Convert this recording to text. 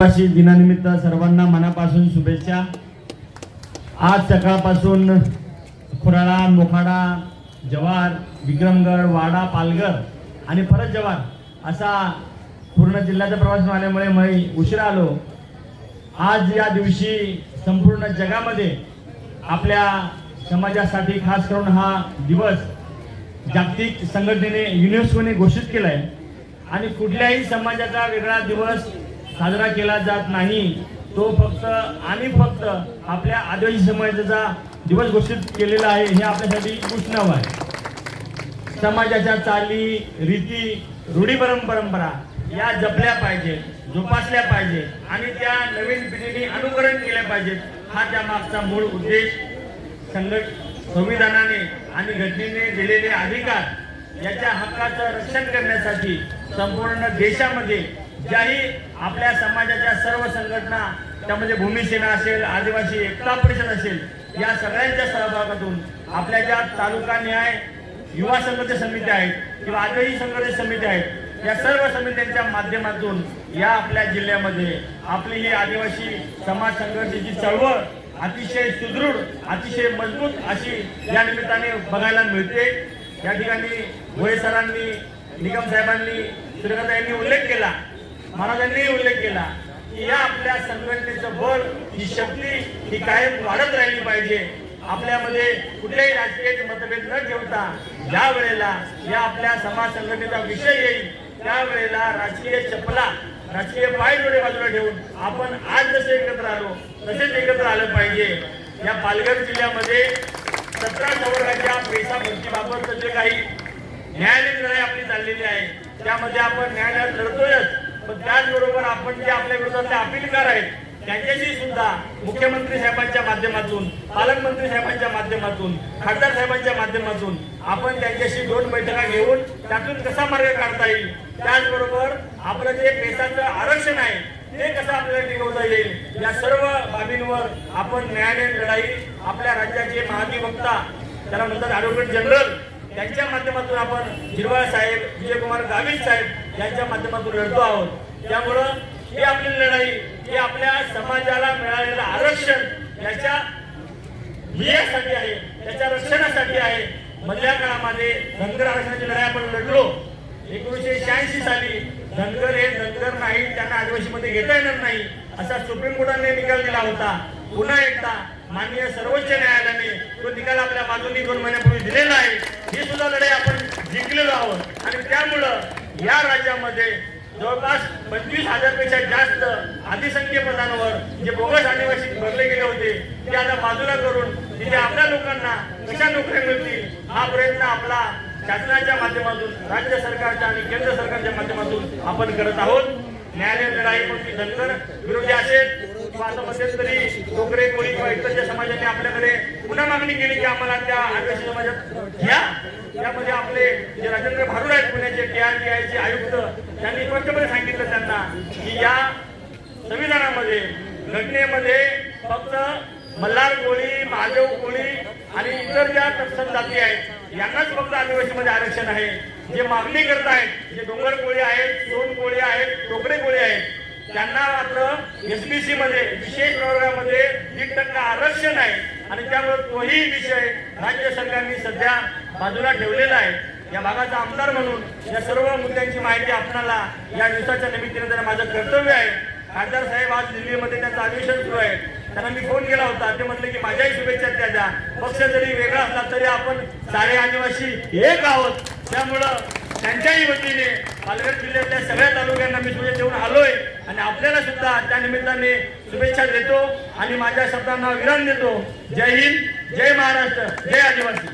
आदिवासी दिनानिमित्त सर्वांना मनापासून शुभेच्छा। आज सकाळपासून खुराळा, मोखाडा, जवार, विक्रमगड, वाडा, पालघर आणि परत जवार असा पूर्ण जिल्ह्याचा प्रवास झाल्यामुळे मी उशिरा आलो। आज या दिवशी संपूर्ण जगामध्ये आपल्या समाजासाठी खास करून हा दिवस जागतिक संघटनेने युनेस्कोने घोषित केला आहे आणि कुठल्याही समाजाचा वेगळा दिवस साजरा केला जात नाही। तो फक्त आणि फक्त आपल्या आदिवासी समाजाचा दिवस घोषित केलेला आहे। हे आपल्यासाठी उष्णव आहे। समाजाच्या चाली, रीती, रूढी, परंपरा या जपल्या पाहिजे, जोपासल्या पाहिजे आणि त्या नवीन पिढीने अनुकरण केले पाहिजे। हा त्या मागचा मूळ उद्देश। संविधानाने आणि घटनेने दिलेले अधिकार याच्या हक्काचं रक्षण करण्यासाठी संपूर्ण देशामध्ये ज्याही आपल्या समाजाच्या सर्व संघटना, त्यामध्ये भूमिसेना असेल, आदिवासी एकता परिषद असेल, या सगळ्यांच्या सहभागातून आपल्या ज्या तालुका न्याय युवा संघर्ष समिती आहेत किंवा आदिवासी संघर्ष समिती आहेत, या सर्व समित्यांच्या माध्यमातून या आपल्या जिल्ह्यामध्ये आपली ही आदिवासी समाज संघर्षाची चळवळ अतिशय सुदृढ, अतिशय मजबूत अशी या निमित्ताने बघायला मिळते। या ठिकाणी भोये सरांनी, निकम साहेबांनी, सूर्यकांत उल्लेख केला, महाराजांनी उल्लेख केला की या आपल्या संघटनेचं बळ, ही शक्ती ही कायम वाढत राहिली पाहिजे। आपल्यामध्ये कुठलेही राजकीय मतभेद न ठेवता ज्या वेळेला या आपल्या समाज संघटनेचा विषय येईल त्यावेळेला राजकीय चपला, राजकीय पायदोडे बाजूला ठेवून आपण आज जसे एकत्र आलो तसेच एकत्र आलं पाहिजे। या पालघर जिल्ह्यामध्ये 17 संवर्गाच्या पैसा भरतीबाबत जे काही न्यायालयीन लढाई आपली चाललेली आहे त्यामध्ये आपण न्यायालयात लढतोयच, पण त्याचबरोबर आपण जे आपल्या विरोधातले अपीलकार आहेत त्यांच्याशी सुद्धा मुख्यमंत्री साहेबांच्या माध्यमातून, पालकमंत्री साहेबांच्या माध्यमातून, खासदार साहेबांच्या माध्यमातून आपण त्यांच्याशी 2 बैठका घेऊन त्यातून कसा मार्ग काढता येईल, त्याचबरोबर आपलं जे पेशाचं आरक्षण आहे ते कसं आपल्याला टिकवता येईल, या सर्व बाबींवर आपण न्यायालयीन लढाई आपल्या राज्याचे महाधिवक्ता, त्याला म्हणतात ॲडव्होकेट जनरल, त्यांच्या माध्यमातून आपण हिरवाळ साहेब, विजयकुमार गावित साहेब यांच्या माध्यमातून लढतो आहोत। त्यामुळं ही आपली लढाई ही आपल्या समाजाला मिळालेलं आरक्षण याच्या ध्येयासाठी आहे, त्याच्या रक्षणासाठी आहे। मधल्या काळामध्ये धनगर आरक्षणाची लढाई आपण लढलो। 1986 साली धनगर हे धनगर नाही, त्यांना आदिवासीमध्ये घेता येणार नाही असा सुप्रीम कोर्टाने निकाल दिला होता। पुन्हा एकदा माननीय सर्वोच्च न्यायालयाने तो निकाल आपल्या बाजूने 2 महिन्यापूर्वी दिलेला आहे। ही सुद्धा लढाई आपण जिंकलेलो आहोत आणि त्यामुळं या राज्यामध्ये जवळपास 25,000 पेक्षा जास्त अधिसंख्य पदांवर जे बोगस आदिवासी भरले गेले होते ते आता बाजूला करून तिथे आपल्या लोकांना कशा नोकऱ्या मिळतील हा प्रयत्न आपला शासनाच्या माध्यमातून, राज्य सरकारच्या आणि केंद्र सरकारच्या माध्यमातून आपण करत आहोत। न्यायालयीन लढाई मग ती धनगर विरोधी असेल किंवा आता मध्यंतरी डोगरे, कोळी किंवा इतर समाजाने आपल्याकडे पुन्हा मागणी केली की आम्हाला त्या आदिवासी समाजात घ्या, त्यामध्ये आपले जे राजेंद्र भारुड आहेत पुण्याचे TRTIचे आयुक्त, त्यांनी स्पष्टपणे सांगितलं त्यांना की या संविधानामध्ये, घटनेमध्ये फक्त मल्हार कोळी, महादेव कोळी आणि इतर ज्या तत्सम जाती आहेत यांनाच फक्त आदिवासीमध्ये आरक्षण आहे। जे मागणी करत आहेत, जे डोंगर कोळी आहेत, सोन कोळी आहेत, टोकडे कोळी आहेत, त्यांना मात्र SBC मध्ये विशेष प्रवर्गामध्ये 1% आरक्षण आहे आणि त्यामुळे तोही विषय राज्य सरकारने सध्या बाजूला ठेवलेला आहे। या भागाचा आमदार म्हणून या सर्व मुद्द्यांची माहिती आपणाला या दिवसाच्या निमित्ताने जरा माझं कर्तव्य आहे। खासदार साहेब आज दिल्लीमध्ये त्यांचं अधिवेशन सुरू आहे, त्यांना मी फोन केला होता, ते म्हटले की माझ्याही शुभेच्छा त्या द्या। पक्ष जरी वेगळा असला तरी आपण सारे आदिवासी एक आहोत, त्यामुळं त्यांच्याही वतीने पालघर जिल्ह्यातल्या सगळ्या तालुक्यांना मी शुभेच्छा देऊन आलोय आणि आपल्याला सुद्धा त्या निमित्ताने शुभेच्छा देतो आणि माझ्या शब्दांना विराम देतो। जय हिंद, जय महाराष्ट्र, जय आदिवासी।